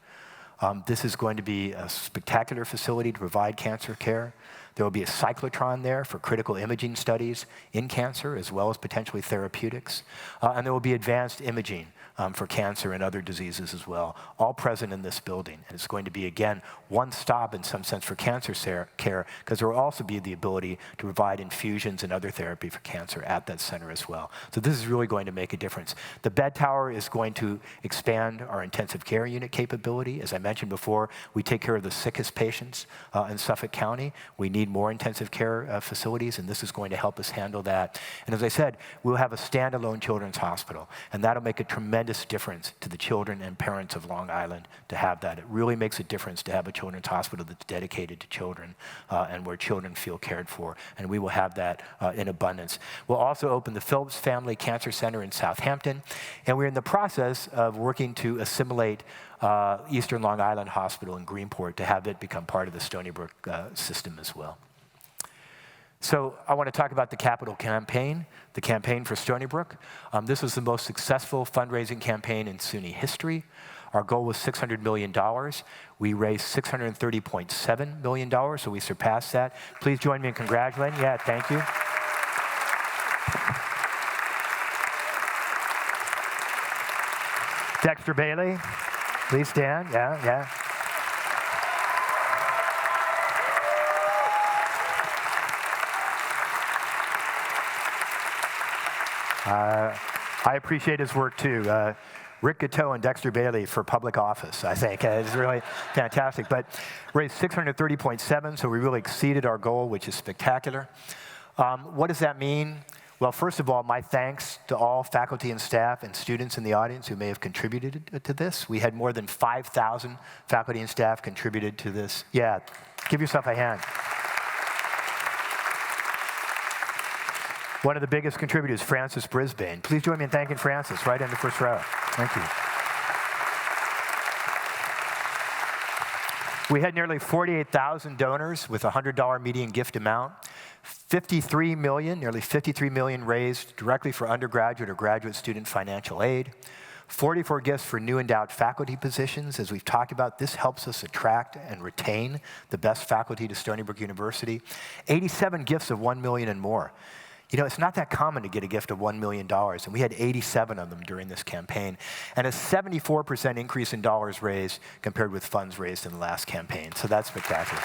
This is going to be a spectacular facility to provide cancer care. There will be a cyclotron there for critical imaging studies in cancer, as well as potentially therapeutics. And there will be advanced imaging for cancer and other diseases as well, all present in this building. And it's going to be, again, one stop in some sense for cancer care, because there will also be the ability to provide infusions and other therapy for cancer at that center as well. So this is really going to make a difference. The bed tower is going to expand our intensive care unit capability. As I mentioned before, we take care of the sickest patients in Suffolk County. We need more intensive care facilities, and this is going to help us handle that. And as I said, we'll have a standalone children's hospital, and that'll make a tremendous difference to the children and parents of Long Island to have that. It really makes a difference to have a children's hospital that's dedicated to children and where children feel cared for, and we will have that in abundance. We'll also open the Phillips Family Cancer Center in Southampton, and we're in the process of working to assimilate Eastern Long Island Hospital in Greenport to have it become part of the Stony Brook system as well. So I want to talk about the capital campaign, the campaign for Stony Brook. This was the most successful fundraising campaign in SUNY history. Our goal was $600 million. We raised $630.7 million, so we surpassed that. Please join me in congratulating. Yeah, thank you. Dexter Bailey, please stand. Yeah. I appreciate his work too. Rick Gatteau and Dexter Bailey for public office, I think. It's really fantastic. But raised $630.7, so we really exceeded our goal, which is spectacular. What does that mean? Well, first of all, my thanks to all faculty and staff and students in the audience who may have contributed to this. We had more than 5,000 faculty and staff contributed to this. Yeah, give yourself a hand. One of the biggest contributors, Francis Brisbane. Please join me in thanking Francis, right in the first row. Thank you. We had nearly 48,000 donors with a $100 median gift amount. Nearly 53 million raised directly for undergraduate or graduate student financial aid. 44 gifts for new endowed faculty positions. As we've talked about, this helps us attract and retain the best faculty to Stony Brook University. 87 gifts of $1 million and more. You know, it's not that common to get a gift of $1 million, and we had 87 of them during this campaign, and a 74% increase in dollars raised compared with funds raised in the last campaign. So that's spectacular.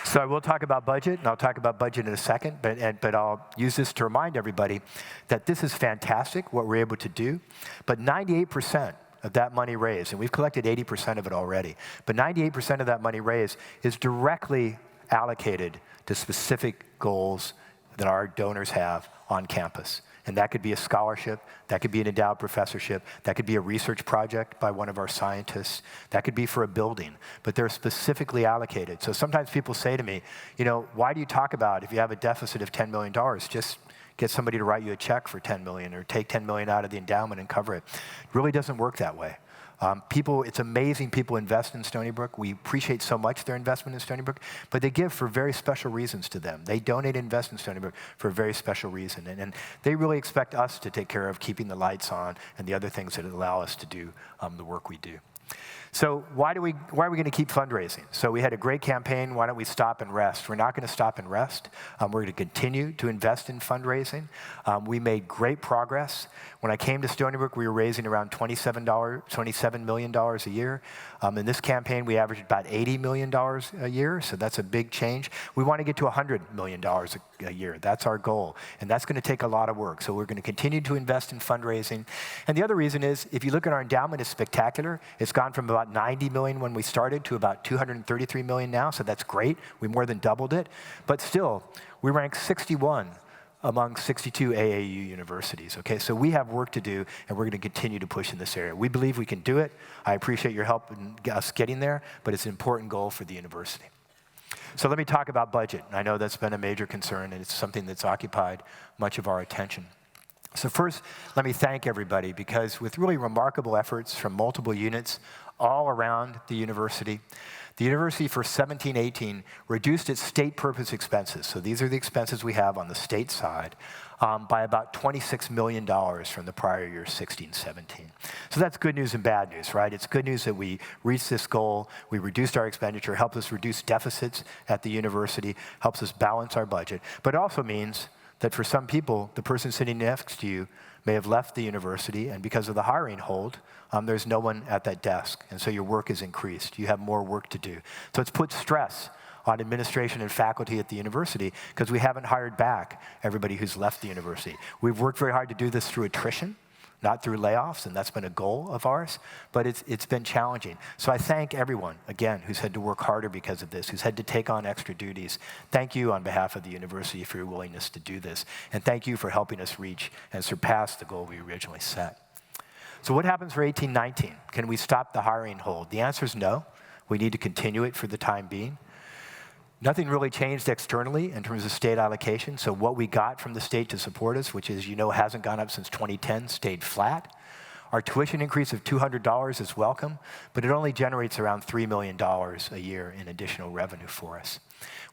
So I will talk about budget, and I'll talk about budget in a second, but I'll use this to remind everybody that this is fantastic, what we're able to do, but 98% of that money raised, and we've collected 80% of it already, but 98% of that money raised is directly allocated to specific goals that our donors have on campus. And that could be a scholarship, that could be an endowed professorship, that could be a research project by one of our scientists, that could be for a building, but they're specifically allocated. So sometimes people say to me, you know, why do you talk about if you have a deficit of $10 million, just get somebody to write you a check for $10 million or take $10 million out of the endowment and cover it. It really doesn't work that way. It's amazing people invest in Stony Brook. We appreciate so much their investment in Stony Brook, but they give for very special reasons to them. They donate and invest in Stony Brook for a very special reason. And they really expect us to take care of keeping the lights on and the other things that allow us to do the work we do. So why are we going to keep fundraising? So we had a great campaign, why don't we stop and rest? We're not going to stop and rest. We're going to continue to invest in fundraising. We made great progress. When I came to Stony Brook, we were raising around $27 million a year. In this campaign, we averaged about $80 million a year, so that's a big change. We want to get to $100 million a year. That's our goal, and that's going to take a lot of work. So we're going to continue to invest in fundraising. And the other reason is, if you look at our endowment, it's spectacular. It's gone from about $90 million when we started to about $233 million now, so that's great. We more than doubled it. But still, we rank 61 among 62 AAU universities, okay? So we have work to do, and we're going to continue to push in this area. We believe we can do it. I appreciate your help in us getting there, but it's an important goal for the university. So let me talk about budget. I know that's been a major concern, and it's something that's occupied much of our attention. So first, let me thank everybody, because with really remarkable efforts from multiple units all around the university for 17-18 reduced its state purpose expenses. So these are the expenses we have on the state side, by about $26 million from the prior year, 16-17. So that's good news and bad news, right? It's good news that we reached this goal, we reduced our expenditure, helped us reduce deficits at the university, helps us balance our budget. But it also means that for some people, the person sitting next to you may have left the university, and because of the hiring hold, there's no one at that desk, and so your work is increased. You have more work to do. So it's put stress on administration and faculty at the university, because we haven't hired back everybody who's left the university. We've worked very hard to do this through attrition, not through layoffs, and that's been a goal of ours, but it's been challenging. So I thank everyone, again, who's had to work harder because of this, who's had to take on extra duties. Thank you on behalf of the university for your willingness to do this, and thank you for helping us reach and surpass the goal we originally set. So what happens for 18-19? Can we stop the hiring hold? The answer is no. We need to continue it for the time being. Nothing really changed externally in terms of state allocation. So what we got from the state to support us, which is, hasn't gone up since 2010, stayed flat. Our tuition increase of $200 is welcome, but it only generates around $3 million a year in additional revenue for us.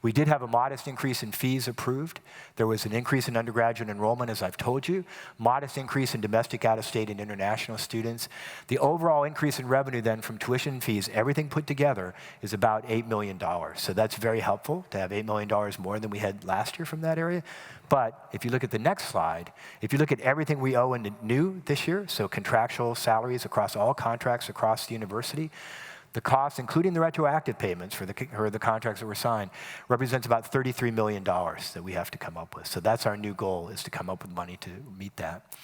We did have a modest increase in fees approved. There was an increase in undergraduate enrollment, as I've told you, modest increase in domestic, out-of-state, and international students. The overall increase in revenue then from tuition and fees, everything put together, is about $8 million. So that's very helpful to have $8 million more than we had last year from that area. But if you look at the next slide, if you look at everything we owe in new this year, so contractual salaries across all contracts across the university, the cost, including the retroactive payments for the contracts that were signed, represents about $33 million that we have to come up with. So that's our new goal, is to come up with money to meet that.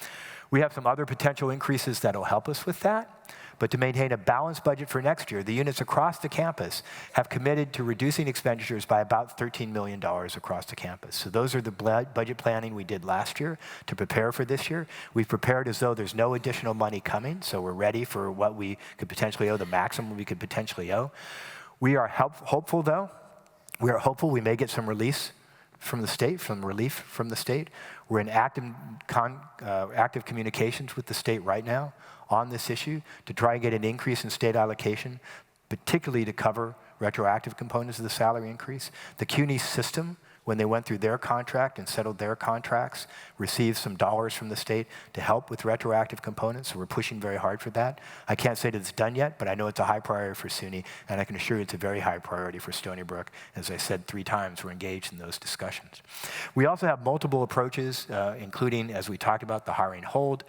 We have some other potential increases that will help us with that. But to maintain a balanced budget for next year, the units across the campus have committed to reducing expenditures by about $13 million across the campus. So those are the budget planning we did last year to prepare for this year. We've prepared as though there's no additional money coming, so we're ready for what we could potentially owe, the maximum we could potentially owe. We are hopeful, though. We are hopeful we may get some release from the state, relief from the state. We're in active communications with the state right now on this issue to try and get an increase in state allocation, particularly to cover retroactive components of the salary increase. The CUNY system, when they went through their contract and settled their contracts, received some dollars from the state to help with retroactive components, so we're pushing very hard for that. I can't say that it's done yet, but I know it's a high priority for SUNY, and I can assure you it's a very high priority for Stony Brook. As I said 3 times, we're engaged in those discussions. We also have multiple approaches, including, as we talked about, the hiring hold,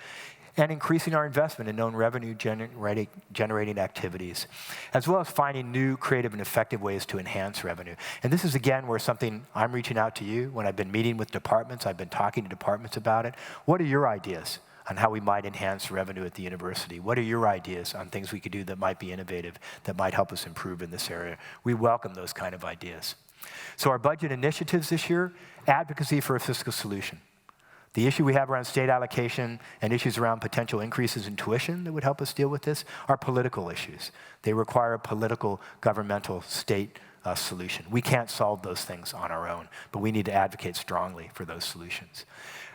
and increasing our investment in known revenue generating activities, as well as finding new creative and effective ways to enhance revenue. And this is, again, where something I'm reaching out to you. When I've been meeting with departments, I've been talking to departments about it. What are your ideas on how we might enhance revenue at the university? What are your ideas on things we could do that might be innovative, that might help us improve in this area? We welcome those kind of ideas. So our budget initiatives this year, advocacy for a fiscal solution. The issue we have around state allocation and issues around potential increases in tuition that would help us deal with this are political issues. They require a political, governmental, state solution. We can't solve those things on our own, but we need to advocate strongly for those solutions.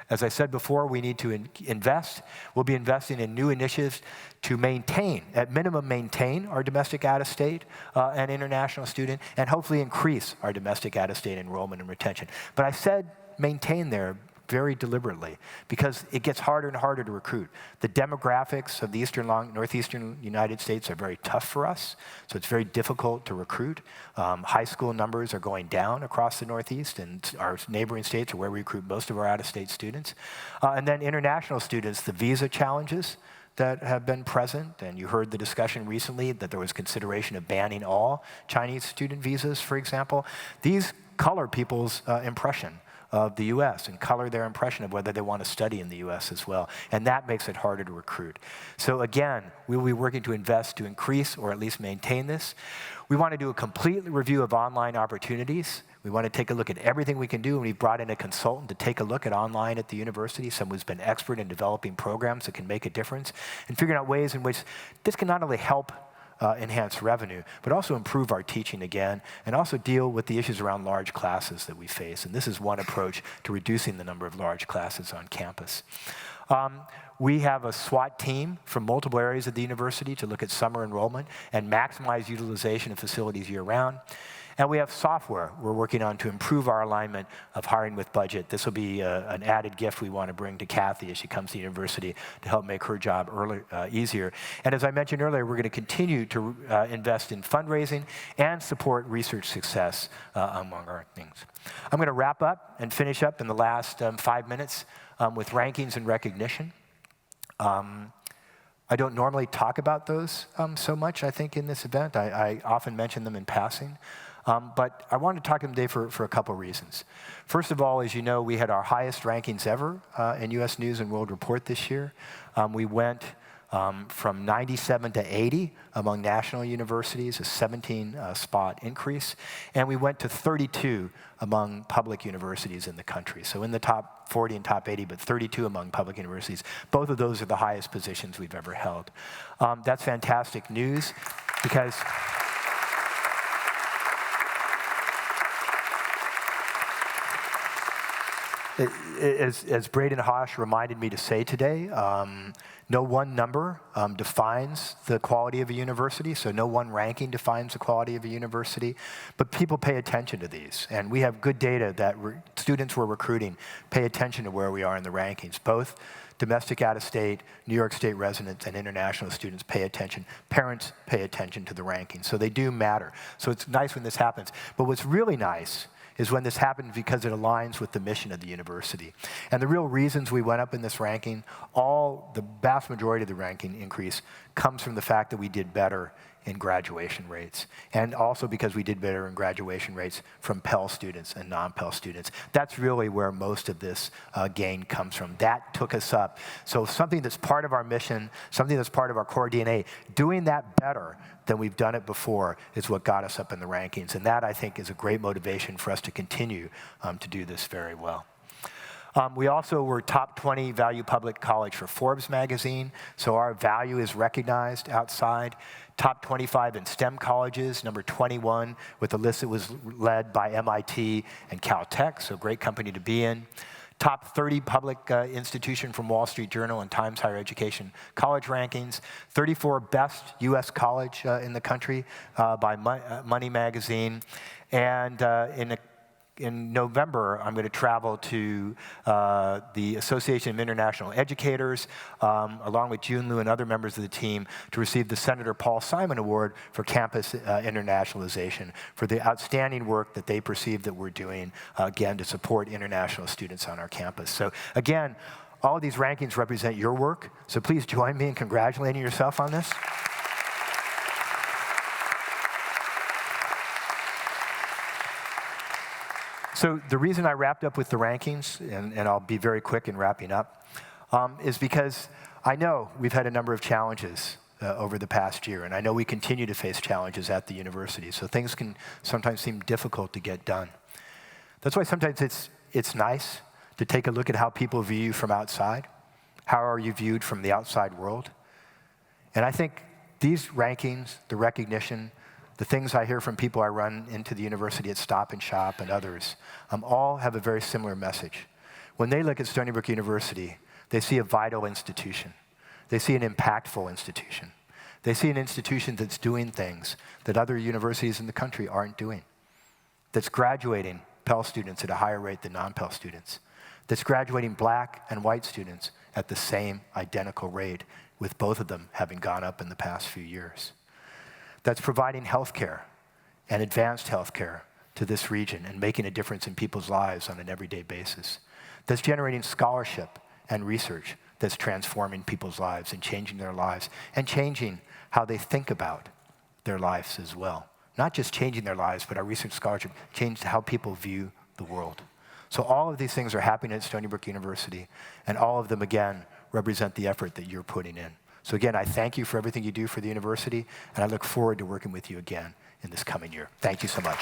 As I said before, we need to invest. We'll be investing in new initiatives to maintain, at minimum maintain, our domestic out-of-state and international student, and hopefully increase our domestic out-of-state enrollment and retention. But I said maintain there very deliberately, because it gets harder and harder to recruit. The demographics of the northeastern United States are very tough for us, so it's very difficult to recruit. High school numbers are going down across the Northeast, and our neighboring states are where we recruit most of our out-of-state students. And then international students, the visa challenges that have been present, and you heard the discussion recently that there was consideration of banning all Chinese student visas, for example. These color people's impression of the U.S. and color their impression of whether they want to study in the U.S. as well. And that makes it harder to recruit. So again, we will be working to invest to increase or at least maintain this. We want to do a complete review of online opportunities. We want to take a look at everything we can do, and we've brought in a consultant to take a look at online at the university, someone who's been expert in developing programs that can make a difference, and figuring out ways in which this can not only help enhance revenue, but also improve our teaching again, and also deal with the issues around large classes that we face. And this is one approach to reducing the number of large classes on campus. We have a SWAT team from multiple areas of the university to look at summer enrollment and maximize utilization of facilities year-round. And we have software we're working on to improve our alignment of hiring with budget. This will be an added gift we want to bring to Kathy as she comes to the university to help make her job easier. And as I mentioned earlier, we're going to continue to invest in fundraising and support research success among our things. I'm going to wrap up and finish up in the last 5 minutes with rankings and recognition. I don't normally talk about those so much, I think, in this event. I often mention them in passing. But I wanted to talk to them today for a couple reasons. First of all, as you know, we had our highest rankings ever in U.S. News and World Report this year. We went from 97 to 80 among national universities, a 17-spot increase. And we went to 32 among public universities in the country. So in the top 40 and top 80, but 32 among public universities. Both of those are the highest positions we've ever held. That's fantastic news because as Braden Hosh reminded me to say today, no one number defines the quality of a university, so no one ranking defines the quality of a university, but people pay attention to these. And we have good data that students we're recruiting pay attention to where we are in the rankings. Both domestic out-of-state, New York State residents, and international students pay attention. Parents pay attention to the rankings, so they do matter. So it's nice when this happens. But what's really nice is when this happens because it aligns with the mission of the university. And the real reasons we went up in this ranking, the vast majority of the ranking increase comes from the fact that we did better in graduation rates, and also because we did better in graduation rates from Pell students and non-Pell students. That's really where most of this gain comes from. That took us up. So something that's part of our mission, something that's part of our core DNA, doing that better than we've done it before is what got us up in the rankings. And that, I think, is a great motivation for us to continue to do this very well. We also were top 20 value public college for Forbes magazine, so our value is recognized outside. Top 25 in STEM colleges, number 21, with a list that was led by MIT and Caltech, so great company to be in. Top 30 public institution from Wall Street Journal and Times Higher Education college rankings. 34 best U.S. college in the country by Money Magazine. And in November, I'm going to travel to the Association of International Educators, along with June Liu and other members of the team, to receive the Senator Paul Simon Award for Campus Internationalization, for the outstanding work that they perceive that we're doing, again, to support international students on our campus. So again, all of these rankings represent your work, so please join me in congratulating yourself on this. So the reason I wrapped up with the rankings, and I'll be very quick in wrapping up, is because I know we've had a number of challenges over the past year, and I know we continue to face challenges at the university, so things can sometimes seem difficult to get done. That's why sometimes it's nice to take a look at how people view you from outside. How are you viewed from the outside world? And I think these rankings, the recognition, the things I hear from people I run into the university at Stop and Shop and others, all have a very similar message. When they look at Stony Brook University, they see a vital institution. They see an impactful institution. They see an institution that's doing things that other universities in the country aren't doing, that's graduating Pell students at a higher rate than non-Pell students, that's graduating black and white students at the same identical rate, with both of them having gone up in the past few years. That's providing healthcare and advanced healthcare to this region and making a difference in people's lives on an everyday basis. That's generating scholarship and research that's transforming people's lives and changing their lives and changing how they think about their lives as well. Not just changing their lives, but our research scholarship changed how people view the world. So all of these things are happening at Stony Brook University, and all of them, again, represent the effort that you're putting in. So again, I thank you for everything you do for the university, and I look forward to working with you again in this coming year. Thank you so much.